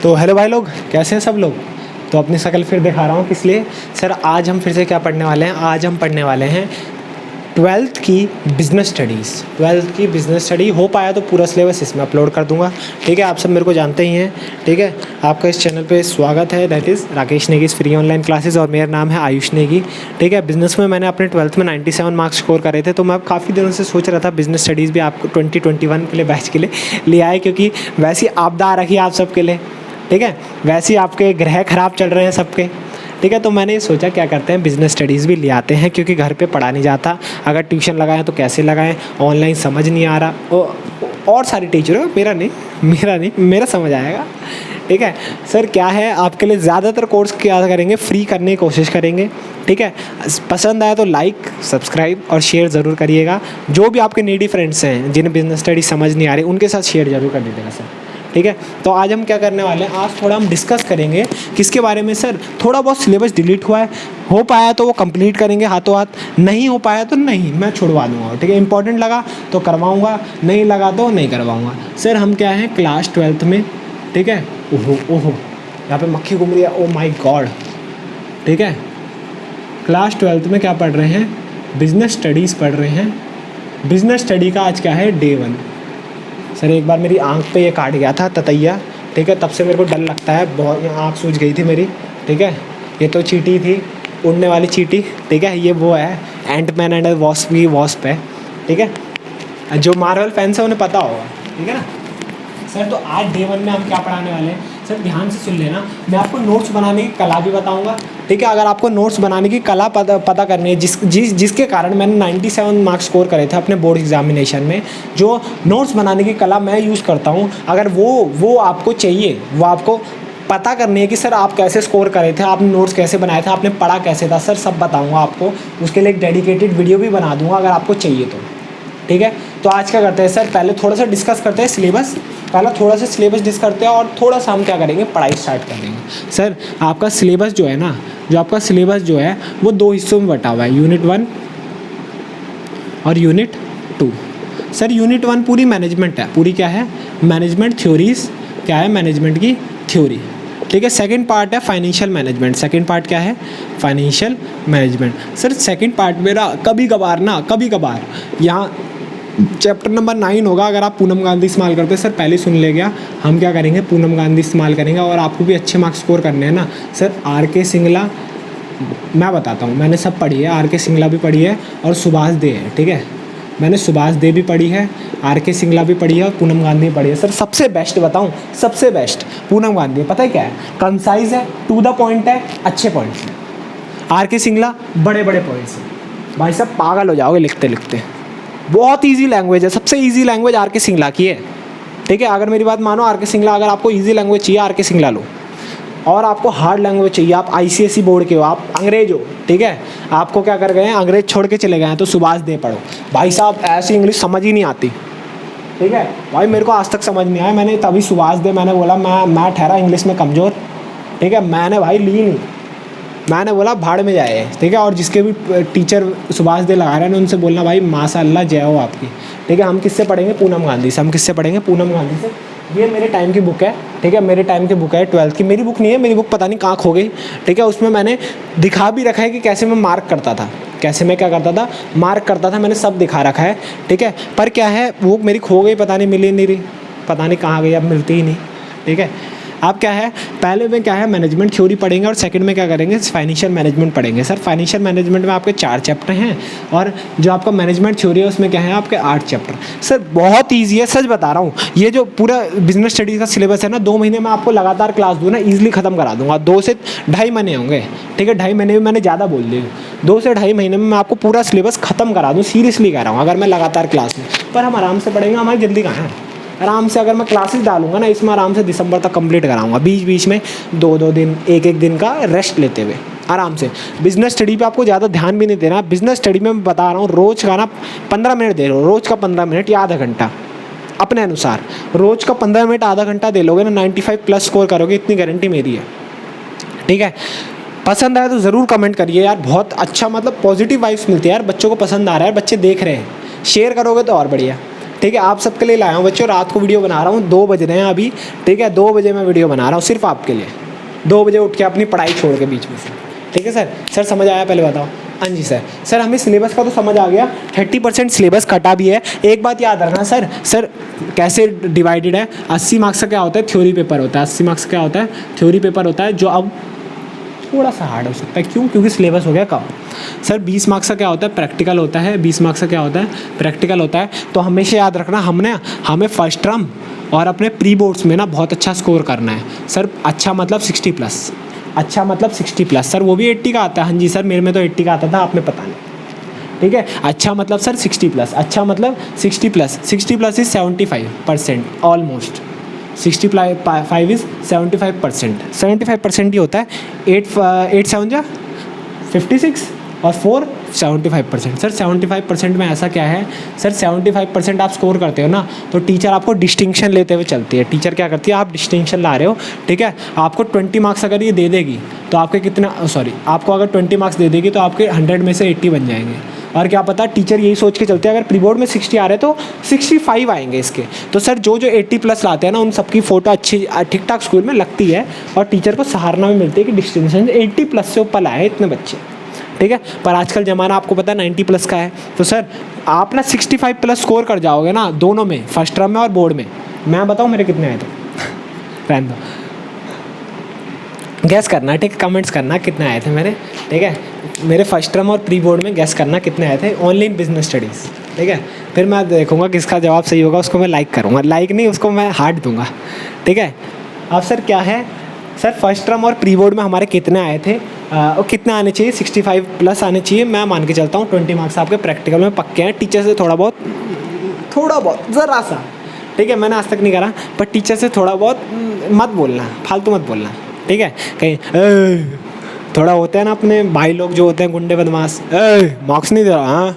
तो हेलो भाई लोग, कैसे हैं सब लोग। तो अपनी शक्ल फिर दिखा रहा हूँ किस लिए सर। आज हम फिर से क्या पढ़ने वाले हैं, आज हम पढ़ने वाले हैं 12th की बिज़नेस स्टडीज़। 12th की बिज़नेस स्टडी हो पाया तो पूरा सिलेबस इसमें अपलोड कर दूंगा। ठीक है, आप सब मेरे को जानते ही हैं। ठीक है, आपका इस चैनल पे स्वागत है, that is Rakesh Negi's free online classes, और मेरा नाम है आयुष नेगी। ठीक है, बिज़नेस में मैंने अपने 12th में 97 मार्क्स स्कोर करे थे। तो मैं काफ़ी दिनों से सोच रहा था बिज़नेस स्टडीज़ भी आपको 2021 के लिए बैच के लिए ले आए, क्योंकि वैसी आपदा आ रखी है आप सबके लिए। ठीक है, वैसे ही आपके ग्रह खराब चल रहे हैं सबके। ठीक है, तो मैंने सोचा क्या करते हैं बिज़नेस स्टडीज़ भी ले आते हैं, क्योंकि घर पे पढ़ा नहीं जाता। अगर ट्यूशन लगाएं तो कैसे लगाएं, ऑनलाइन समझ नहीं आ रहा। और सारी टीचर हो, मेरा समझ आएगा। ठीक है सर, क्या है आपके लिए ज़्यादातर कोर्स क्या करेंगे, फ्री करने की कोशिश करेंगे। ठीक है, पसंद आया तो लाइक, सब्सक्राइब और शेयर ज़रूर करिएगा। जो भी आपके नीडी फ्रेंड्स हैं जिन्हें बिज़नेस स्टडी समझ नहीं आ रही, उनके साथ शेयर ज़रूर कर दीजिएगा सर। ठीक है, तो आज हम क्या करने वाले हैं, आज थोड़ा हम डिस्कस करेंगे किसके बारे में सर। थोड़ा बहुत सिलेबस डिलीट हुआ है, हो पाया तो वो कंप्लीट करेंगे हाथों हाथ, नहीं हो पाया तो नहीं, मैं छुड़वा दूंगा। ठीक है, इंपॉर्टेंट लगा तो करवाऊंगा, नहीं लगा तो नहीं करवाऊंगा। सर हम क्या हैं क्लास 12th में। ठीक है, ओहो ओहो, यहाँ पे मक्खी घूम रही है, ओ माई गॉड। ठीक है, क्लास 12th में क्या पढ़ रहे हैं, बिज़नेस स्टडीज़ पढ़ रहे हैं। बिज़नेस स्टडी का आज क्या है, डे 1। सर एक बार मेरी आंख पे ये काट गया था ततैया। ठीक है, तब से मेरे को डर लगता है बहुत, आंख सूज गई थी मेरी। ठीक है, ये तो चींटी थी, उड़ने वाली चींटी। ठीक है, ये वो है एंटमैन एंड वॉस्प की वॉस्प है। ठीक है, जो मार्वल फैंस है उन्हें पता होगा। ठीक है ना सर। तो आज डे 1 में हम क्या पढ़ाने वाले हैं सर, ध्यान से सुन लेना। मैं आपको नोट्स बनाने की कला भी बताऊंगा। ठीक है, अगर आपको नोट्स बनाने की कला पता करनी है, जिसके कारण मैंने 97 मार्क्स स्कोर करे थे अपने बोर्ड एग्जामिनेशन में, जो नोट्स बनाने की कला मैं यूज़ करता हूँ, अगर वो आपको चाहिए, वो आपको पता करनी है कि सर आप कैसे स्कोर करे थे, आपने नोट्स कैसे बनाए थे, आपने पढ़ा कैसे था, सर सब बताऊँगा आपको। उसके लिए एक डेडिकेटेड वीडियो भी बना दूँगा अगर आपको चाहिए तो। ठीक है, तो आज क्या करते हैं सर, पहले थोड़ा सा डिस्कस करते हैं सिलेबस। पहले थोड़ा सा सिलेबस डिस्कस करते हैं और थोड़ा सा हम क्या करेंगे, पढ़ाई स्टार्ट कर देंगे। सर आपका सिलेबस जो है ना, आपका सिलेबस जो है वो 2 हिस्सों में बटा हुआ है, यूनिट 1 और यूनिट 2। सर यूनिट 1 पूरी मैनेजमेंट है, पूरी क्या है, मैनेजमेंट थ्योरीज। क्या है, मैनेजमेंट की थ्योरी। ठीक है, सेकंड पार्ट है फाइनेंशियल मैनेजमेंट। सेकंड पार्ट क्या है, financial management. Sir second part मेरा कभी कभार यहाँ चैप्टर नंबर 9 होगा। अगर आप पूनम गांधी इस्तेमाल करते हैं सर, पहले सुन ले गया, हम क्या करेंगे, पूनम गांधी इस्तेमाल करेंगे। और आपको भी अच्छे मार्क्स स्कोर करने हैं ना सर। आर.के. सिंगला मैं बताता हूँ, मैंने सब पढ़ी है, आर.के. सिंगला भी पढ़ी है और सुभाष दे है। ठीक है, मैंने सुभाष दे भी पढ़ी है, आर.के. सिंगला भी पढ़ी है और पूनम गांधी भी पढ़ी है। सर सबसे बेस्ट बताऊँ, सबसे बेस्ट पूनम गांधी। पता है क्या है, कंसाइज है, टू द पॉइंट है, अच्छे पॉइंट्स हैं। आर.के. सिंगला बड़े बड़े पॉइंट्स हैं। भाई साहब पागल हो जाओगे लिखते लिखते। बहुत इजी लैंग्वेज है, सबसे इजी लैंग्वेज आर.के. सिंगला की है। ठीक है, अगर मेरी बात मानो, आर.के. सिंगला, अगर आपको इजी लैंग्वेज चाहिए आर.के. सिंगला लो, और आपको हार्ड लैंग्वेज चाहिए, आप ICSE बोर्ड के हो, आप अंग्रेज हो, ठीक है, आपको क्या कर गए हैं, अंग्रेज छोड़ के चले गए हैं, तो सुभाष दे पढ़ो। भाई साहब ऐसी इंग्लिश समझ ही नहीं आती। ठीक है भाई, मेरे को आज तक समझ नहीं आया, मैंने तभी सुभाष दे, मैंने बोला मैं ठहरा इंग्लिश में कमज़ोर। ठीक है, मैंने भाई ली नहीं, मैंने बोला भाड़ में जाए। ठीक है, और जिसके भी टीचर सुभाष दे लगा रहे हैं उनसे बोलना भाई माशाअल्लाह जय हो आपकी। ठीक है, हम किससे पढ़ेंगे, पूनम गांधी से। हम किससे पढ़ेंगे, पूनम गांधी से। ये मेरे टाइम की बुक है। ठीक है, मेरे टाइम की बुक है, 12th की। मेरी बुक नहीं है, मेरी बुक पता नहीं कहाँ खो गई। ठीक है, उसमें मैंने दिखा भी रखा है कि कैसे मैं मार्क करता था, कैसे मैं क्या करता था, मार्क करता था, मैंने सब दिखा रखा है। ठीक है, पर क्या है, वो मेरी खो गई, पता नहीं मिली नहीं रही, पता नहीं कहाँ गई, अब मिलती ही नहीं। ठीक है, अब क्या है, पहले में क्या है, मैनेजमेंट थ्योरी पढ़ेंगे और सेकंड में क्या करेंगे, फाइनेंशियल मैनेजमेंट पढ़ेंगे। सर फाइनेंशियल मैनेजमेंट में आपके 4 चैप्टर हैं, और जो आपका मैनेजमेंट थ्योरी है उसमें क्या है, आपके 8 चैप्टर। सर बहुत ईजी है, सच बता रहा हूँ। ये जो पूरा बिजनेस स्टडीज़ का सिलेबस है ना, 2 महीने में आपको लगातार क्लास दूँ ना, ईजिली ख़त्म करा दूँगा। 2 से 2.5 महीने होंगे। ठीक है, 2.5 महीने में मैंने ज़्यादा बोल दिया, 2 से 2.5 महीने में मैं आपको पूरा सिलेबस ख़त्म करा दूँ, सीरियसली कह रहा हूँ, अगर मैं लगातार क्लास में। पर हम आराम से पढ़ेंगे, हमारी जल्दी कहाँ है, आराम से अगर मैं क्लासेस डालूंगा ना, इसमें आराम से दिसंबर तक कंप्लीट कराऊंगा, बीच बीच में 2-2 दिन, 1-1 दिन का रेस्ट लेते हुए आराम से। बिजनेस स्टडी पे आपको ज़्यादा ध्यान भी नहीं देना। बिजनेस स्टडी में मैं बता रहा हूँ, रोज़ का ना 15 मिनट दे लो, रोज़ का 15 मिनट या आधा घंटा अपने अनुसार। रोज़ का 15 मिनट आधा घंटा दे लोगे ना, 95+ स्कोर करोगे, इतनी गारंटी मेरी है। ठीक है, पसंद आया तो ज़रूर कमेंट करिए यार, बहुत अच्छा, मतलब पॉजिटिव वाइब्स मिलती है यार, बच्चों को पसंद आ रहा है, बच्चे देख रहे हैं, शेयर करोगे तो और बढ़िया। ठीक है, आप सबके लिए लाया हूँ बच्चों। रात को वीडियो बना रहा हूँ, 2 बज रहे हैं अभी, ठीक है, 2 बजे मैं वीडियो बना रहा हूँ सिर्फ आपके लिए। 2 बजे उठ के अपनी पढ़ाई छोड़ के बीच में से, ठीक है सर। सर समझ आया पहले बताओ? हाँ जी सर। सर हमें सिलेबस का तो समझ आ गया, 30% सिलेबस कटा भी है। एक बात याद रखना सर, सर कैसे डिवाइडेड है, 80 मार्क्स का क्या होता है, थ्योरी पेपर होता है। 80 मार्क्स का क्या होता है, थ्योरी पेपर होता है, जो अब थोड़ा सा हार्ड हो सकता है। क्यों? क्योंकि सिलेबस हो गया कम। सर 20 मार्क्स का क्या होता है, प्रैक्टिकल होता है। 20 मार्क्स का क्या होता है, प्रैक्टिकल होता है। तो हमेशा याद रखना, हमें फर्स्ट टर्म और अपने प्री बोर्ड्स में ना बहुत अच्छा स्कोर करना है सर। अच्छा मतलब 60+, अच्छा मतलब 60+। सर वो भी 80 का आता है। हाँ जी सर, मेरे में तो 80 का आता था, आप में पता नहीं, ठीक है। अच्छा मतलब सर 60+, अच्छा मतलब 60+। 60+ इज़ 75% ऑलमोस्ट। 65 इज़ 75%। 75% ही होता है। 8 7 जा 56 और 4 75%। सर 75% में ऐसा क्या है सर, 75% आप स्कोर करते हो ना, तो टीचर आपको डिस्टिंक्शन लेते हुए चलती है। टीचर क्या करती है, आप डिस्टिंक्शन ला रहे हो, ठीक है। आपको 20 मार्क्स अगर ये दे देगी तो आपके कितना, सॉरी, आपको अगर 20 मार्क्स दे देगी तो आपके 100 में से 80 बन जाएंगे। और क्या पता, टीचर यही सोच के चलते हैं अगर प्री बोर्ड में 60 आ रहे तो 65 आएंगे इसके। तो सर जो 80+ लाते हैं ना, उन सबकी फ़ोटो अच्छी ठीक ठाक स्कूल में लगती है, और टीचर को सराहना भी मिलती है कि डिस्टिंक्शन 80+ से ऊपर लाए इतने बच्चे, ठीक है। पर आजकल ज़माना आपको पता है 90+ का है। तो सर आप ना 65+ स्कोर कर जाओगे ना दोनों में, फर्स्ट टर्म में और बोर्ड में। मैं बताऊँ मेरे कितने आए थे? रहने दो, गैस करना, ठीक है, कमेंट्स करना कितने आए थे मेरे, ठीक है। मेरे फर्स्ट टर्म और प्री बोर्ड में गैस करना कितने आए थे, ओनली इन बिजनेस स्टडीज़, ठीक है। फिर मैं देखूंगा किसका जवाब सही होगा, उसको मैं लाइक करूँगा, लाइक नहीं, उसको मैं हार्ट दूंगा, ठीक है। अब सर क्या है सर, फर्स्ट टर्म और प्री बोर्ड में हमारे कितने आए थे, और कितने आने चाहिए, 65+ आने चाहिए। मैं मान के चलता हूँ 20 मार्क्स आपके प्रैक्टिकल में पक्के हैं। टीचर से थोड़ा बहुत ज़रा सा, ठीक है, मैंने आज तक नहीं करा, पर टीचर से थोड़ा बहुत मत बोलना, फालतू मत बोलना, ठीक है। कहीं थोड़ा होता है ना, अपने भाई लोग जो होते हैं गुंडे बदमाश, मार्क्स नहीं दे रहा, हाँ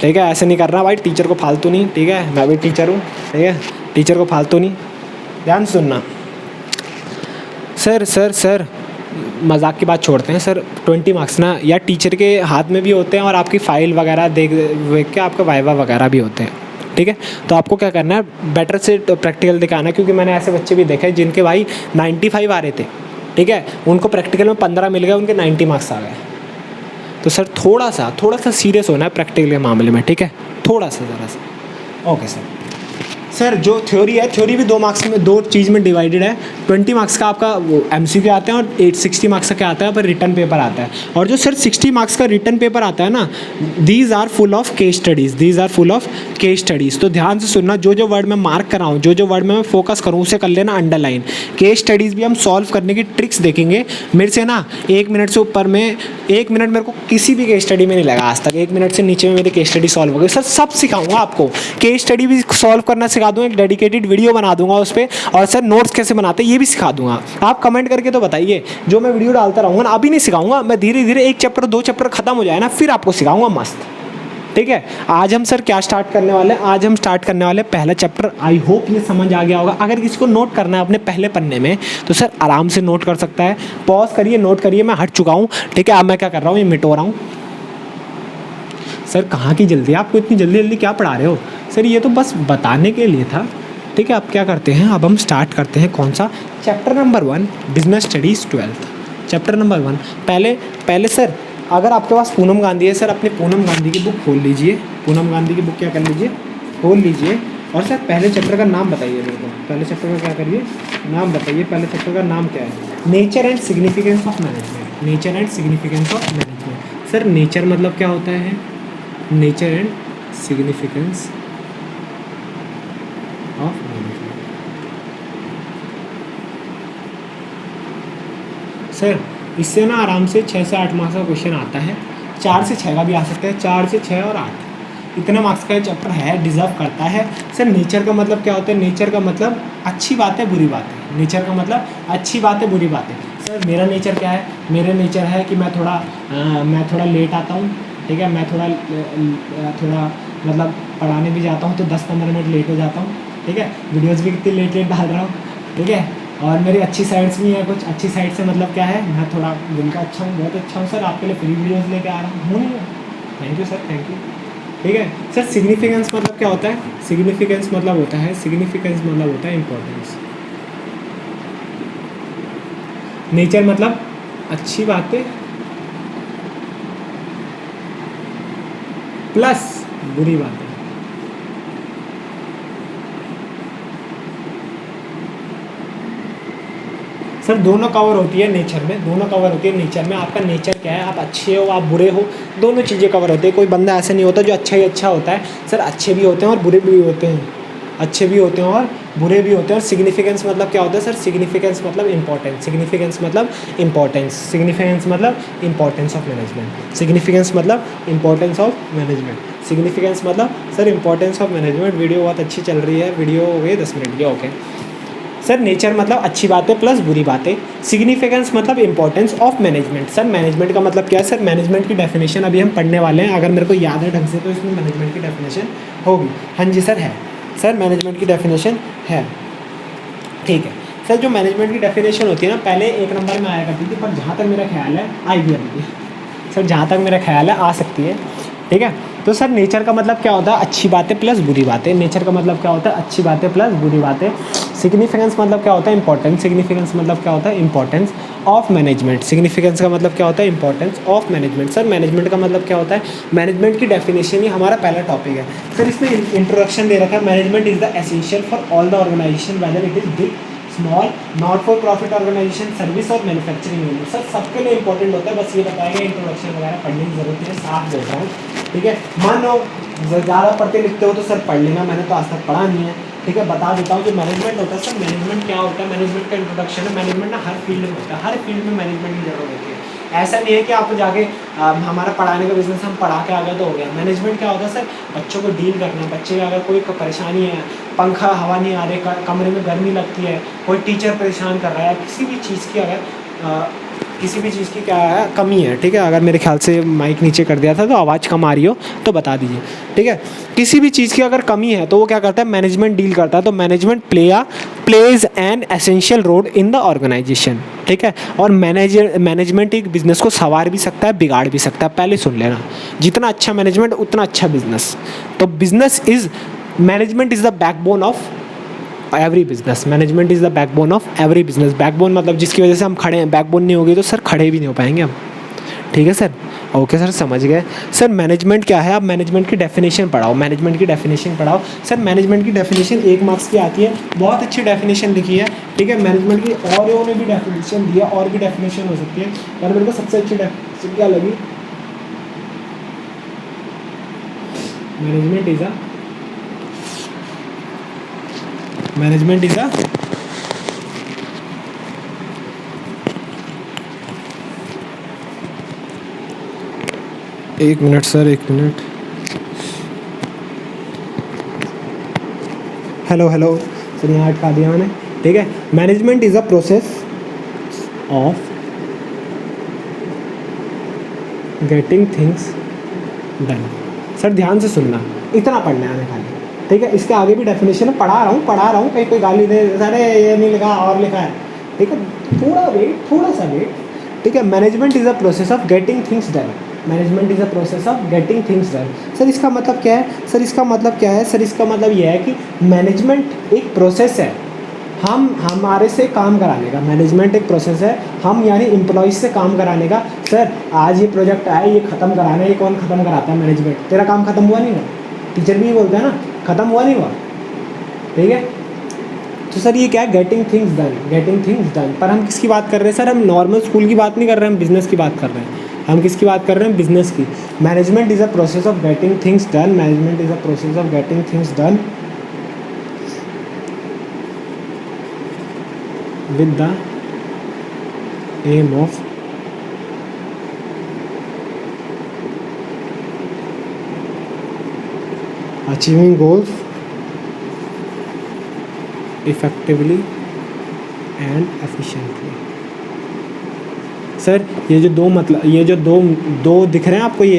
ठीक है, ऐसे नहीं करना भाई, टीचर को फालतू नहीं, ठीक है। मैं भी टीचर हूँ, ठीक है, टीचर को फालतू नहीं, ध्यान सुनना। सर मजाक की बात छोड़ते हैं सर। 20 मार्क्स ना या टीचर के हाथ में भी होते हैं, और आपकी फ़ाइल वगैरह देख के आपका वाइवा वगैरह भी होते हैं, ठीक है। तो आपको क्या करना है, बेटर से प्रैक्टिकल दिखाना, क्योंकि मैंने ऐसे बच्चे भी देखे जिनके भाई 95 आ रहे थे, ठीक है, उनको प्रैक्टिकल में 15 मिल गए, उनके 90 मार्क्स आ गए। तो सर थोड़ा सा सीरियस होना है प्रैक्टिकल के मामले में, ठीक है, थोड़ा सा, ज़रा सा। Okay sir. सर जो थ्योरी है, थ्योरी भी 2 मार्क्स में, 2 चीज़ में डिवाइडेड है। 20 मार्क्स का आपका वो MCQ आते हैं, और 60 मार्क्स का क्या आता है, पर रिटर्न पेपर आता है। और जो सर 60 मार्क्स का रिटर्न पेपर आता है ना, these are full of case studies. तो ध्यान से सुनना, जो वर्ड मैं मार्क कराऊँ, जो वर्ड में मैं फोकस करूँ, उसे कर लेना अंडरलाइन। केस स्टडीज़ भी हम सॉल्व करने की ट्रिक्स देखेंगे। मेरे से ना 1 मिनट से ऊपर में, 1 मिनट मेरे को किसी भी केस स्टडी में नहीं लगा आज तक। 1 मिनट से नीचे में मेरी केस स्टडी सॉल्व हो गई। सर सब सिखाऊंगा आपको, केस स्टडी भी सॉल्व करना सिखा दूंगा, एक डेडिकेटेड वीडियो बना दूंगा उस पर, और सर नोट्स कैसे बनाते हैं ये भी सिखा दूंगा। आप कमेंट करके तो बताइए, जो मैं वीडियो डालता रहूँगा ना, अभी नहीं सिखाऊंगा मैं, धीरे धीरे 1 चैप्टर 2 चैप्टर खत्म हो जाए ना, फिर आपको सिखाऊंगा मस्त, ठीक है। आज हम सर क्या स्टार्ट करने वाले हैं, आज हम स्टार्ट करने वाले पहला चैप्टर। आई होप ये समझ आ गया होगा। अगर किसी को नोट करना है अपने पहले पन्ने में, तो सर आराम से नोट कर सकता है। पॉज करिए, नोट करिए, मैं हट चुका हूँ, ठीक है। अब मैं क्या कर रहा हूँ, ये मिटो रहा हूँ। सर कहाँ की जल्दी, आपको इतनी जल्दी जल्दी क्या पढ़ा रहे हो सर, ये तो बस बताने के लिए था, ठीक है। अब क्या करते हैं, अब हम स्टार्ट करते हैं कौन सा, chapter number 1 business studies 12th, chapter number 1। पहले सर अगर आपके पास पूनम गांधी है, सर अपनी पूनम गांधी की बुक खोल लीजिए, पूनम गांधी की बुक क्या कर लीजिए, खोल लीजिए, और सर पहले चैप्टर का नाम बताइए मेरे को। पहले चैप्टर का क्या करिए, नाम बताइए। पहले चैप्टर का नाम क्या है, nature and significance of management. Nature and significance of management. Sir nature मतलब क्या होता है, nature and significance of management. Sir इससे ना आराम से 6 से 8 मार्क्स का क्वेश्चन आता है, 4 से 6 का भी आ सकता है, 4 से 6 और 8, इतने मार्क्स का चैप्टर है, डिजर्व करता है। सर नेचर का मतलब क्या होता है, नेचर का मतलब अच्छी बात है बुरी बात है, नेचर का मतलब अच्छी बात है बुरी बात है। सर मेरा नेचर क्या है, मेरा नेचर है कि मैं थोड़ा लेट आता हूँ, ठीक है, मैं थोड़ा मतलब पढ़ाने भी जाता हूँ तो 10-15 मिनट लेट हो जाता हूँ, ठीक है। वीडियोज़ भी कितनी लेट डाल रहा हूँ, ठीक है। और मेरी अच्छी साइड्स भी हैं कुछ, अच्छी साइड से मतलब क्या है, मैं थोड़ा दिन का अच्छा हूँ, बहुत अच्छा हूँ सर, आपके लिए फ्री वीडियोज़ लेके आ रहा हूँ। Thank you sir, thank you. ठीक है सर। सिग्निफिकेंस मतलब क्या होता है? सिग्निफिकेंस मतलब होता है इम्पोर्टेंस। नेचर मतलब अच्छी बातें प्लस बुरी बातें। सर दोनों कवर होती है नेचर में, दोनों कवर होती है नेचर में। आपका नेचर क्या है, आप अच्छे हो आप बुरे हो, दोनों चीज़ें कवर होती है। कोई बंदा ऐसा नहीं होता जो अच्छा ही अच्छा होता है। सर अच्छे भी होते हैं और बुरे भी होते हैं, अच्छे भी होते हैं और बुरे भी होते हैं। और सिग्निफिकेंस मतलब क्या होता है सर? सिग्निफिकेंस मतलब इंपॉर्टेंस, सिग्निफिकेंस मतलब इंपॉर्टेंस, सिग्निफिकेंस मतलब इंपॉर्टेंस ऑफ मैनेजमेंट, सिग्निफिकेंस मतलब इंपॉर्टेंस ऑफ मैनेजमेंट, सिग्निफिकेंस मतलब sir importance of management. Video बहुत अच्छी चल रही है, वीडियो हो गई 10 मिनट की, ओके सर। नेचर मतलब अच्छी बातें प्लस बुरी बातें। सिग्निफिकेंस मतलब importance of management. Sir management का मतलब क्या है? सर मैनेजमेंट की डेफिनेशन अभी हम पढ़ने वाले हैं, अगर मेरे को याद है ढंग से तो इसमें मैनेजमेंट की डेफिनेशन होगी। हाँ जी सर है, सर मैनेजमेंट की डेफिनेशन है, ठीक है सर। जो मैनेजमेंट की डेफिनेशन होती है ना, पहले 1 नंबर में आया करती थी, पर जहाँ तक मेरा ख्याल है आई भी अभी सर, जहाँ तक मेरा ख्याल है आ सकती है, ठीक है। तो सर नेचर का मतलब क्या होता है? अच्छी बातें प्लस बुरी बातें। नेचर का मतलब क्या होता है? अच्छी बातें प्लस बुरी बातें। सिग्निफिकेंस मतलब क्या होता है? इंपॉर्टेंस। सिग्निफिकेंस मतलब क्या होता है? Importance of management. सिग्निफिकेंस का मतलब क्या होता है? Importance of management. Sir management का मतलब क्या होता है? मैनेजमेंट की डेफिनेशन ही हमारा पहला टॉपिक है सर। इसमें इंट्रोडक्शन दे रखा है, management is the essential for all the organisation whether it is big small, not for profit organisation, service और मैन्युफैक्चरिंग यूनिट। सर सबके लिए इंपॉर्टेंट होता है, बस ये बताएगा इंट्रोडक्शन वगैरह पढ़ने की जरूरत नहीं है, साफ बोल रहा हूँ, ठीक है। मान लो ज़्यादा पढ़ते लिखते हो तो सर पढ़ लेना, मैंने तो आज तक पढ़ा नहीं है, ठीक है। बता देता हूँ जो मैनेजमेंट होता है सर, मैनेजमेंट क्या होता है? मैनेजमेंट का इंट्रोडक्शन है। मैनेजमेंट ना हर फील्ड में होता है, हर फील्ड में मैनेजमेंट की जरूरत होती है। ऐसा नहीं है कि आप जाके हमारा पढ़ाने का बिजनेस हम पढ़ा के आ गए तो हो गया। मैनेजमेंट क्या होता है सर? बच्चों को डील करना, बच्चे का अगर कोई परेशानी है, पंखा हवा नहीं आ रही, कमरे में गर्मी लगती है, कोई टीचर परेशान कर रहा है, किसी भी चीज़ की अगर किसी भी चीज़ की क्या है कमी है, ठीक है। अगर मेरे ख्याल से माइक नीचे कर दिया था तो आवाज़ कम आ रही हो तो बता दीजिए, ठीक है। किसी भी चीज़ की अगर कमी है तो वो क्या करता है? मैनेजमेंट डील करता है। तो management plays an essential role in the organisation, ठीक है। और मैनेजमेंट एक बिजनेस को संवार भी सकता है, बिगाड़ भी सकता है। पहले सुन लेना, जितना अच्छा मैनेजमेंट उतना अच्छा बिजनेस। तो business is management is the backbone of every business. Management is the backbone of every business. Backbone मतलब जिसकी वजह से हम खड़े हैं, बैकबोन नहीं होगी तो सर खड़े भी नहीं हो पाएंगे हम, ठीक है सर। ओके सर समझ गए। सर मैनेजमेंट क्या है? आप मैनेजमेंट की डेफिनेशन पढ़ाओ, मैनेजमेंट की डेफिनेशन पढ़ाओ। सर मैनेजमेंट की डेफिनेशन 1 मार्क्स की आती है, बहुत अच्छी डेफिनेशन लिखी है, ठीक है। मैनेजमेंट की और ने भी डेफिनेशन दी है, और भी डेफिनेशन हो सकती है, पर मेरे को सबसे अच्छी डेफिनेशन क्या लगी? मैनेजमेंट इज अ एक मिनट सर, एक मिनट। हेलो हेलो सर, यहाँ अटका दिया मैंने, ठीक है। Management is a process of getting things done. Sir ध्यान से सुनना, इतना पढ़ना है खाली, ठीक है। इसके आगे भी डेफिनेशन पढ़ा रहा हूँ, कहीं कोई गाली दे अरे ये नहीं लिखा और लिखा है, ठीक है। थोड़ा सा वेट, ठीक है। Management is a process of getting things done. Management is a process of getting things done. Sir इसका मतलब क्या है? सर इसका मतलब क्या है? सर इसका मतलब यह है कि मैनेजमेंट एक प्रोसेस है, हम हमारे से काम कराने का। मैनेजमेंट एक प्रोसेस है, हम यानी एम्प्लॉइज से काम कराने का। सर आज ये प्रोजेक्ट आया, ये ख़त्म कराना है, ये कौन ख़त्म कराता है? मैनेजमेंट। तेरा काम ख़त्म हुआ नहीं हुआ? टीचर भी बोलता है ना, ख़त्म हुआ नहीं हुआ, ठीक है। तो सर ये क्या है? Getting things done, getting things done. पर हम किसकी बात कर रहे हैं सर? हम नॉर्मल स्कूल की बात नहीं कर रहे हैं, हम बिज़नेस की बात कर रहे हैं। हम किसकी बात कर रहे हैं? बिज़नेस की। Management is a process of getting things done. Management is a process of getting things done with the aim of achieving goals effectively and efficiently। Sir ये जो दो मतलब ये जो दो दिख रहे हैं आपको, ये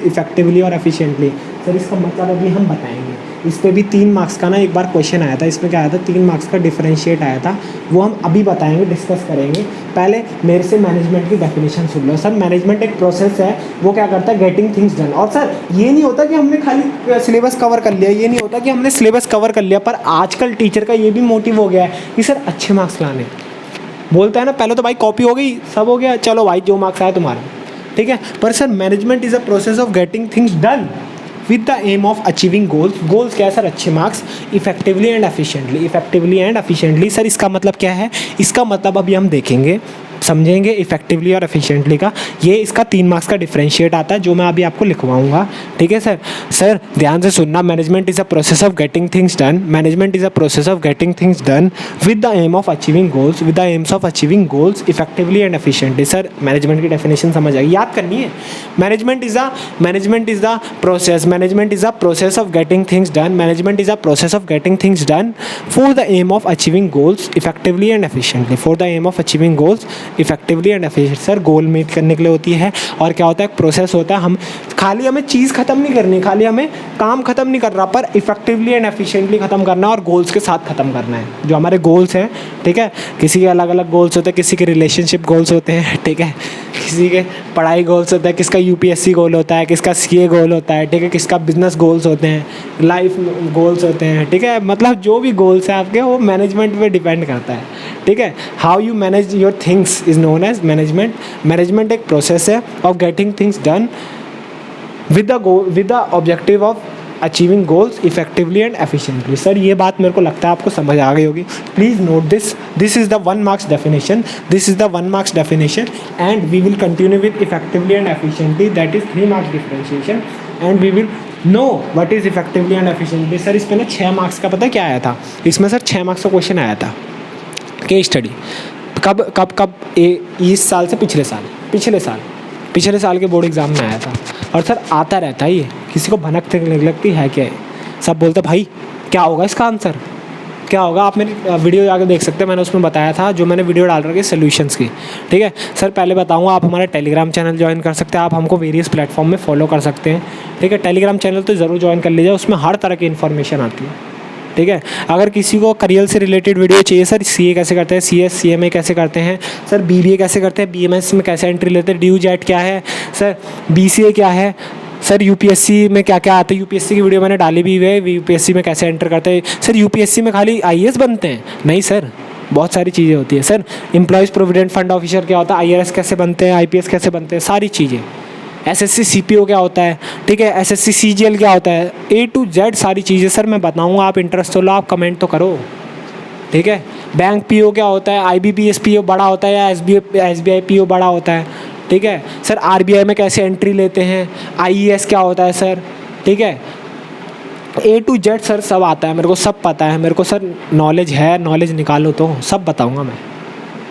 इफेक्टिवली और एफिशिएंटली, सर इसका मतलब अभी हम बताएंगे। इस पे भी 3 मार्क्स का ना एक बार क्वेश्चन आया था, इसमें क्या आया था 3 मार्क्स का डिफरेंशिएट आया था, वो हम अभी बताएंगे, डिस्कस करेंगे। पहले मेरे से मैनेजमेंट की डेफिनेशन सुन लो। सर मैनेजमेंट एक प्रोसेस है, वो क्या करता है, गेटिंग थिंग्स डन। और सर ये नहीं होता कि हमने खाली सिलेबस कवर कर लिया, ये नहीं होता कि हमने सिलेबस कवर कर लिया, पर आजकल टीचर का ये भी मोटिव हो गया है कि सर अच्छे मार्क्स लाने। बोलता है ना पहले तो भाई कॉपी हो गई, सब हो गया, चलो भाई जो मार्क्स आया तुम्हारा, ठीक है। पर sir management is a process of getting things done with the aim of achieving goals. Goals क्या है सर, अच्छे marks, effectively and efficiently. Effectively and efficiently sir इसका मतलब क्या है, इसका मतलब अभी हम देखेंगे, समझेंगे इफेक्टिवली और एफिशिएंटली का। ये इसका 3 मार्क्स का डिफरेंशिएट आता है जो मैं अभी आपको लिखवाऊंगा, ठीक है सर। सर ध्यान से सुनना, management is a process of getting things done, management is a process of getting things done with the aim of achieving goals, with the aims of achieving goals effectively and efficiently. Sir management की definition समझ आएगी, याद करनी है। Management is the process, management is a process of getting things done, management is a process of getting things done for the aim of achieving goals effectively and efficiently, for the aim of achieving goals effectively and efficient. Sir goal meet करने के लिए होती है, और क्या होता है, एक प्रोसेस होता है। हम खाली हमें चीज़ ख़त्म नहीं करनी, खाली हमें काम ख़त्म नहीं करना, पर इफेक्टिवली एंड एफिशिएंटली ख़त्म करना है और गोल्स के साथ ख़त्म करना है। जो हमारे गोल्स हैं, ठीक है, किसी के अलग अलग गोल्स होते हैं, किसी के रिलेशनशिप गोल्स होते हैं, ठीक है, किसी के पढ़ाई गोल्स होता है, किसका यूपीएससी गोल होता है, किसका सीए गोल होता है, ठीक है, किसका बिजनेस गोल्स होते हैं, लाइफ गोल्स होते हैं, ठीक है। मतलब जो भी गोल्स हैं आपके, वो मैनेजमेंट पे डिपेंड करता है, ठीक है। How you manage your things is known as management. Management एक प्रोसेस है of getting things done with the objective of achieving goals effectively and efficiently. Sir ये बात मेरे को लगता है आपको समझ आ गई होगी। Please note this is the 1 marks definition, this is the 1 marks definition, and we will continue with effectively and efficiently, that is 3 marks differentiation, and we will know what is effectively and efficiently. Sir इस पर ना 6 marks का पता क्या आया था, इसमें sir 6 marks का क्वेश्चन आया था, केस स्टडी। कब इस साल से पिछले साल के बोर्ड एग्ज़ाम में आया था। और सर आता रहता है ये, किसी को भनक लगती है क्या है, सब बोलते भाई क्या होगा इसका आंसर, क्या होगा। आप मेरी वीडियो जाकर देख सकते हैं, मैंने उसमें बताया था, जो मैंने वीडियो डाल रखी है सोल्यूशंस की, ठीक है। सर पहले बताऊंगा, आप हमारा टेलीग्राम चैनल ज्वाइन कर सकते हैं, आप हमको वेरियस प्लेटफॉर्म में फॉलो कर सकते हैं, ठीक है। टेलीग्राम चैनल तो ज़रूर ज्वाइन कर लीजिए, उसमें हर तरह की इन्फॉर्मेशन आती है, ठीक है। अगर किसी को करियर से रिलेटेड वीडियो चाहिए, सर सीए कैसे करते हैं, सीएस सीएमए कैसे करते हैं, सर बीबीए कैसे करते हैं, बीएमएस में कैसे एंट्री लेते हैं, ड्यू जेट क्या है, सर बीसीए क्या है, सर यूपीएससी में क्या क्या आता है, यूपीएससी की वीडियो मैंने डाली भी है, यूपीएससी में कैसे एंटर करते हैं। सर यूपीएससी में खाली आईएएस बनते हैं, नहीं सर, बहुत सारी चीज़ें होती है। Sir employees provident fund officer क्या होता है, आईआरएस कैसे बनते हैं, आईपीएस कैसे बनते हैं, सारी चीज़ें। एसएससी सीपीओ क्या होता है, ठीक है, एसएससी सीजीएल क्या होता है, ए टू जेड सारी चीज़ें सर मैं बताऊंगा। आप इंटरेस्ट हो लो, आप कमेंट तो करो, ठीक है। बैंक पीओ क्या होता है, आईबीपीएस पीओ बड़ा होता है या एसबीआई पीओ बड़ा होता है, ठीक है। सर आरबीआई में कैसे एंट्री लेते हैं, आईईएस क्या होता है सर, ठीक है, ए टू जेड सर सब आता है, मेरे को सब पता है, मेरे को सर नॉलेज है, नॉलेज निकालो तो सब बताऊंगा मैं,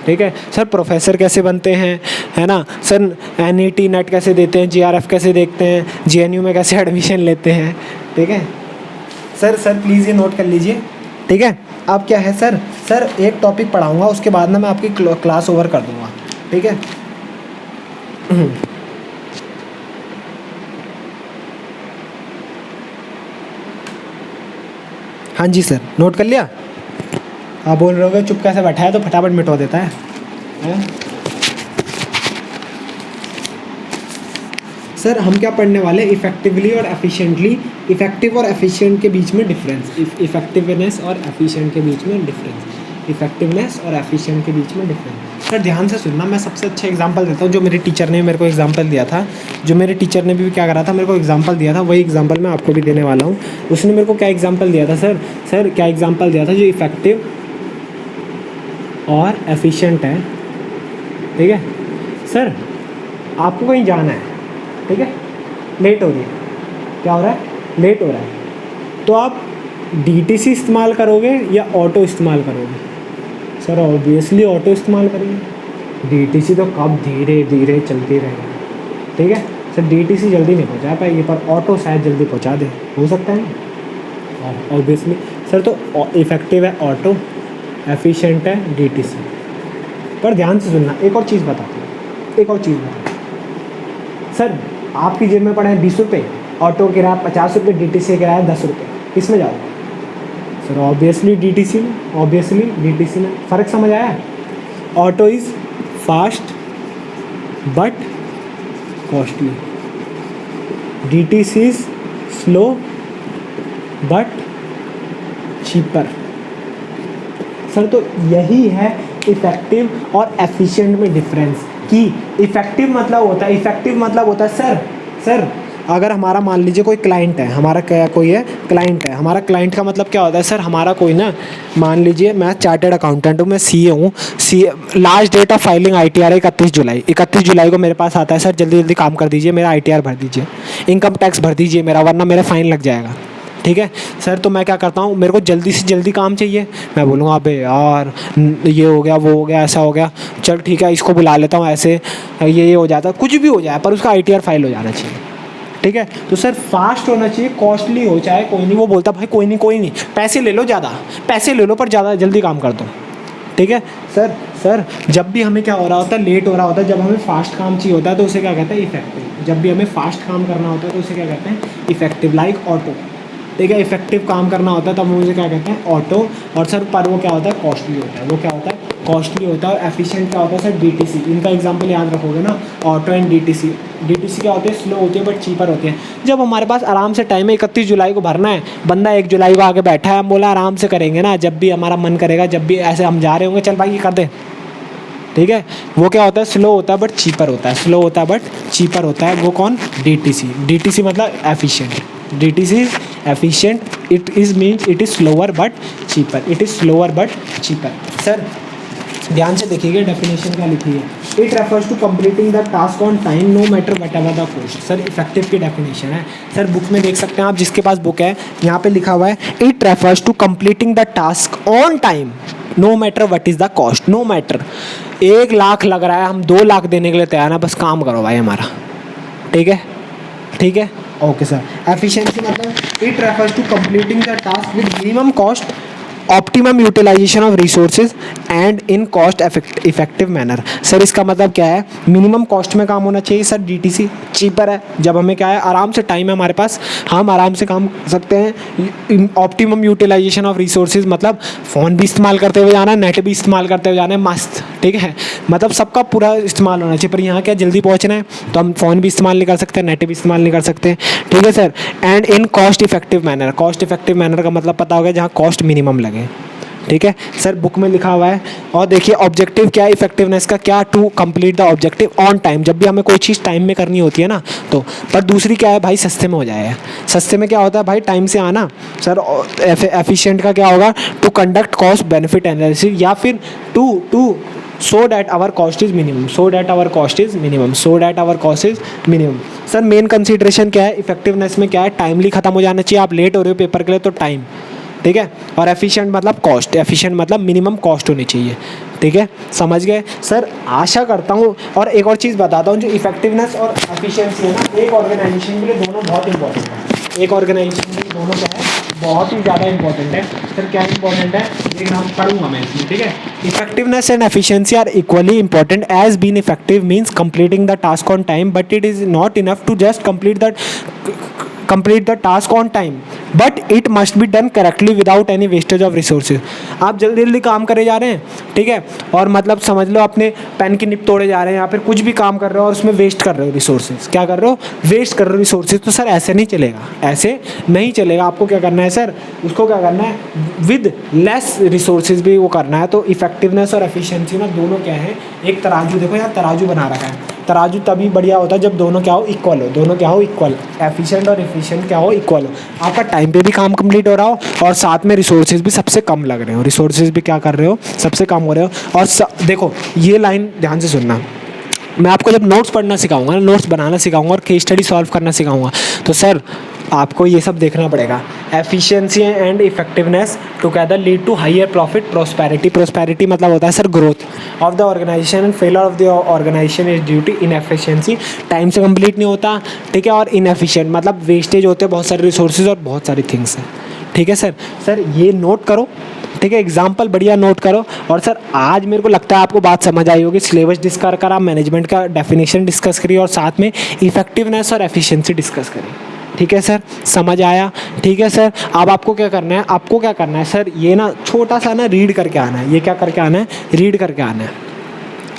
ठीक है। सर प्रोफेसर कैसे बनते हैं, है ना, सर एनईटी नेट कैसे देते हैं, जीआरएफ कैसे देखते हैं, जेएनयू में कैसे एडमिशन लेते हैं, ठीक है। सर प्लीज़ ये नोट कर लीजिए, ठीक है। अब क्या है सर एक टॉपिक पढ़ाऊंगा, उसके बाद ना मैं आपकी क्लास ओवर कर दूंगा, ठीक है। हाँ जी सर, नोट कर लिया। आप बोल रहे हो चुप कैसे बैठा है, तो फटाफट मिटवा देता है, सर हम क्या पढ़ने वाले, इफेक्टिवली और एफिशिएंटली, इफेक्टिव और एफिशिएंट के बीच में डिफरेंस, इफेक्टिवनेस और एफिशिएंट के बीच में डिफरेंस, इफेक्टिवनेस और एफिशिएंट के बीच में डिफरेंस। सर ध्यान से सुनना, मैं सबसे अच्छा एग्जांपल देता हूँ, जो मेरे टीचर ने मेरे को एग्जांपल दिया था, जो मेरे टीचर ने भी क्या करा था, मेरे को एग्जांपल दिया था, वही एग्जांपल मैं आपको भी देने वाला हूँ। उसने मेरे को क्या एग्जांपल दिया था सर क्या एग्जांपल दिया था, जो इफेक्टिव और एफिशिएंट है, ठीक है। सर आपको कहीं जाना है, ठीक है, लेट हो रही है, क्या हो रहा है, लेट हो रहा है, तो आप डीटीसी इस्तेमाल करोगे या ऑटो इस्तेमाल करोगे। सर ऑब्वियसली ऑटो इस्तेमाल करेंगे, डीटीसी तो कब धीरे धीरे चलती रहेगी, ठीक है। सर डीटीसी जल्दी नहीं पहुंचा पाएगी, पर ऑटो शायद जल्दी पहुंचा दे, हो सकता है ऑब्वियसली। सर तो इफेक्टिव है ऑटो, एफिशिएंट है डीटीसी। पर ध्यान से सुनना, एक और चीज़ बताता हूँ, एक और चीज़ बताता हूँ। सर आपकी जेब में पड़े हैं 20 रुपये, ऑटो किराया 50 रुपये, डीटीसी किराया 10 रुपये, किस में जाओ सर? ऑब्वियसली डीटीसी में, ऑब्वियसली डीटीसी में। फ़र्क समझ आया? Auto is fast but costly, DTC is slow but cheaper. Sir तो यही है इफ़ेक्टिव और एफिशिएंट में डिफरेंस, कि इफ़ेक्टिव मतलब होता है सर अगर हमारा मान लीजिए कोई क्लाइंट है, हमारा क्या कोई है क्लाइंट है, हमारा क्लाइंट का मतलब क्या होता है सर? हमारा कोई ना, मान लीजिए मैं चार्टेड अकाउंटेंट हूँ, मैं सीए हूँ, last date of filing ITR 31 जुलाई को मेरे पास आता है, सर जल्दी जल्दी काम कर दीजिए, मेरा आईटीआर भर दीजिए, इनकम टैक्स भर दीजिए मेरा, वरना मेरा फ़ाइन लग जाएगा। ठीक है सर, तो मैं क्या करता हूँ, मेरे को जल्दी से जल्दी काम चाहिए, मैं बोलूँगा अबे यार ये हो गया, वो हो गया, ऐसा हो गया, चल ठीक है इसको बुला लेता हूँ, ऐसे ये हो जाता, कुछ भी हो जाए पर उसका आईटीआर फाइल हो जाना चाहिए। ठीक है, तो सर फास्ट होना चाहिए, कॉस्टली हो चाहे कोई नहीं। वो बोलता भाई कोई नहीं, पैसे ले लो ज़्यादा, पैसे ले लो पर ज़्यादा जल्दी काम कर दो। ठीक है सर जब भी हमें क्या हो रहा होता है, लेट हो रहा होता है, जब हमें फास्ट काम चाहिए होता है तो उसे क्या कहते हैं? इफेक्टिव। जब भी हमें फास्ट काम करना होता है तो उसे क्या कहते हैं? इफेक्टिव। Like auto. ठीक है, इफेक्टिव काम करना होता है तब हम उसे क्या कहते हैं? ऑटो। और सर पर वो क्या होता है? कॉस्टली होता है। वो क्या होता है? कॉस्टली होता है। और एफिशिएंट क्या होता है सर? डीटीसी। इनका एग्जांपल याद रखोगे ना, ऑटो एंड डीटीसी। डीटीसी क्या होती है? स्लो होती है बट चीपर होती है। जब हमारे पास आराम से टाइम है, 31 जुलाई को भरना है, बंदा 1 जुलाई को आके बैठा है, हम बोला आराम से करेंगे ना, जब भी हमारा मन करेगा, जब भी ऐसे हम जा रहे होंगे, चल भाई ये कर दे। ठीक है, वो क्या होता है? स्लो होता है बट चीपर होता है। स्लो होता है बट चीपर होता है। वो कौन? डीटीसी। डीटीसी मतलब efficient. DTC is efficient, it is means it is slower but cheaper. It is slower but cheaper. Sir ध्यान से देखिएगा डेफिनेशन क्या लिखी है। It refers to completing the task on time no matter whatever the cost. Sir effective की definition है, sir book में देख सकते हैं आप, जिसके पास बुक है यहाँ पे लिखा हुआ है it refers to completing the task on time no matter what is the cost. No matter 1 lakh लग रहा है, हम 2 लाख देने के लिए तैयार हैं, बस काम करो भाई हमारा। ठीक है, ठीक है, ओके सर। एफिशिएंसी मतलब it refers to completing the task with minimum cost, optimum utilisation of resources and in cost effective manner. Sir इसका मतलब क्या है? मिनिमम कॉस्ट में काम होना चाहिए सर। डीटीसी चीपर है, जब हमें क्या है आराम से टाइम है हमारे पास, हम आराम से काम कर सकते हैं। ऑप्टिमम यूटिलाइजेशन ऑफ रिसोर्सेज मतलब फ़ोन भी इस्तेमाल करते हुए जाना है, नेट भी इस्तेमाल करते हुए जाना है, मस्त। ठीक है, मतलब सबका पूरा इस्तेमाल होना चाहिए। पर यहाँ क्या जल्दी पहुँचना है तो हम फ़ोन भी इस्तेमाल नहीं कर सकते, नेट भी इस्तेमाल नहीं कर सकते। ठीक है sir, and in cost effective manner. Cost effective manner का मतलब पता होगा जहाँ कॉस्ट मिनिमम लगे। ठीक है सर, बुक में लिखा हुआ है। और देखिए ऑब्जेक्टिव क्या है इफेक्टिवनेस का? क्या? To complete the objective on time. जब भी हमें कोई चीज़ टाइम में करनी होती है ना, तो पर दूसरी क्या है भाई? सस्ते में हो जाए। सस्ते में क्या होता है भाई? टाइम से आना। सर एफिशिएंट का क्या होगा? To conduct cost benefit analysis, या फिर to so that our cost is minimum. So that our cost is minimum. So that our cost is minimum. Sir main consideration क्या है इफेक्टिवनेस में? क्या है? टाइमली खत्म हो जाना चाहिए। आप लेट हो रहे हो पेपर के लिए तो टाइम। ठीक है, और एफिशिएंट मतलब कॉस्ट। एफिशिएंट मतलब मिनिमम कॉस्ट होनी चाहिए। ठीक है, समझ गए सर? आशा करता हूँ। और एक और चीज़ बताता हूँ, जो इफेक्टिवनेस और एफिशिएंसी है ना, एक ऑर्गेनाइजेशन के लिए दोनों बहुत इंपॉर्टेंट है। एक ऑर्गेनाइजेशन के लिए दोनों क्या है? बहुत ही ज़्यादा इंपॉर्टेंट है। सर क्या इंपॉर्टेंट है? एक नाम पढ़ूंगा मैं इसमें। ठीक है, effectiveness and efficiency are equally important as been effective means completing the task on time, but it is not enough to just complete the task on time, but it must be done correctly without any wastage of resources। आप जल्दी जल्दी काम करे जा रहे हैं, ठीक है, और मतलब समझ लो अपने पेन की निप तोड़े जा रहे हैं या फिर कुछ भी काम कर रहे हो और उसमें वेस्ट कर रहे हो रिसोर्सेज। क्या कर रहे हो? वेस्ट कर रहे हो रिसोर्सेज। तो सर ऐसे नहीं चलेगा, ऐसे नहीं चलेगा। आपको क्या करना है सर? उसको क्या करना है? विद लेस रिसोर्सेज भी वो करना है। तो इफेक्टिवनेस और एफिशिएंसी ना दोनों क्या है? एक तराजू, देखो यहाँ तराजू बना रखा है। तराजू तभी बढ़िया होता है जब दोनों क्या हो? इक्वल हो। दोनों क्या हो? इक्वल। एफिशिएंट और एफिशिएंट क्या हो? इक्वल हो। आपका टाइम पे भी काम कंप्लीट हो रहा हो और साथ में रिसोर्सेज भी सबसे कम लग रहे हो। रिसोर्सेज भी क्या कर रहे हो? सबसे कम हो रहे हो। और देखो ये लाइन ध्यान से सुनना, मैं आपको जब नोट्स पढ़ना सिखाऊंगा ना, नोट्स बनाना सिखाऊंगा और केस स्टडी सॉल्व करना सिखाऊंगा, तो सर आपको ये सब देखना पड़ेगा। Efficiency and effectiveness together lead to higher profit prosperity. Prosperity मतलब होता है sir growth of the organization and failure of the organization is due to inefficiency. Time से कंप्लीट नहीं होता, ठीक है, और इनएफिशिएंट मतलब वेस्टेज होते हैं बहुत सारे रिसोर्सेज और बहुत सारी थिंग्स हैं। ठीक है सर, सर ये नोट करो, ठीक है, एग्जाम्पल बढ़िया नोट करो। और सर आज मेरे को लगता है आपको बात समझ आई होगी। सिलेबस डिस्कस करा, मैनेजमेंट का डेफिनेशन डिस्कस करिए और साथ में इफेक्टिवनेस और एफिशिएंसी डिस्कस करिए। ठीक है सर, समझ आया? ठीक है सर, अब आपको क्या करना है, आपको क्या करना है सर, ये ना छोटा सा ना रीड करके आना है। ये क्या करके आना है, रीड करके आना है।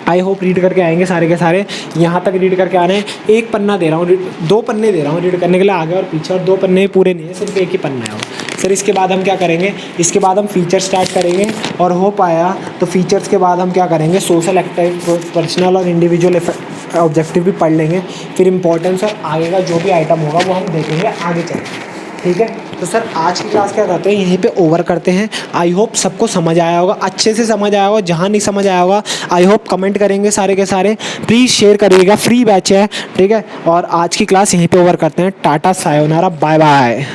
आई होप रीड करके आएंगे सारे के सारे, यहाँ तक रीड करके आने हैं। एक पन्ना दे रहा हूँ, 2 पन्ने दे रहा हूँ रीड करने के लिए, आगे और पीछे, और 2 पन्ने पूरे नहीं है, सिर्फ एक ही पन्ना है वो। सर इसके बाद हम क्या करेंगे, इसके बाद हम फीचर स्टार्ट करेंगे, और हो पाया तो फीचर्स के बाद हम क्या करेंगे, सोशल एक्टिव, पर्सनल और इंडिविजुअल ऑब्जेक्टिव भी पढ़ लेंगे। फिर इंपॉर्टेंस और आगे का जो भी आइटम होगा वो हम देखेंगे आगे चलकर। ठीक है, तो सर आज की क्लास क्या करते हैं, यहीं पे ओवर करते हैं। आई होप सबको समझ आया होगा, अच्छे से समझ आया होगा। जहाँ नहीं समझ आया होगा आई होप कमेंट करेंगे सारे के सारे, प्लीज़ शेयर करिएगा, फ्री बैच है। ठीक है, और आज की क्लास यहीं पे ओवर करते हैं। Tata, sayonara, bye bye.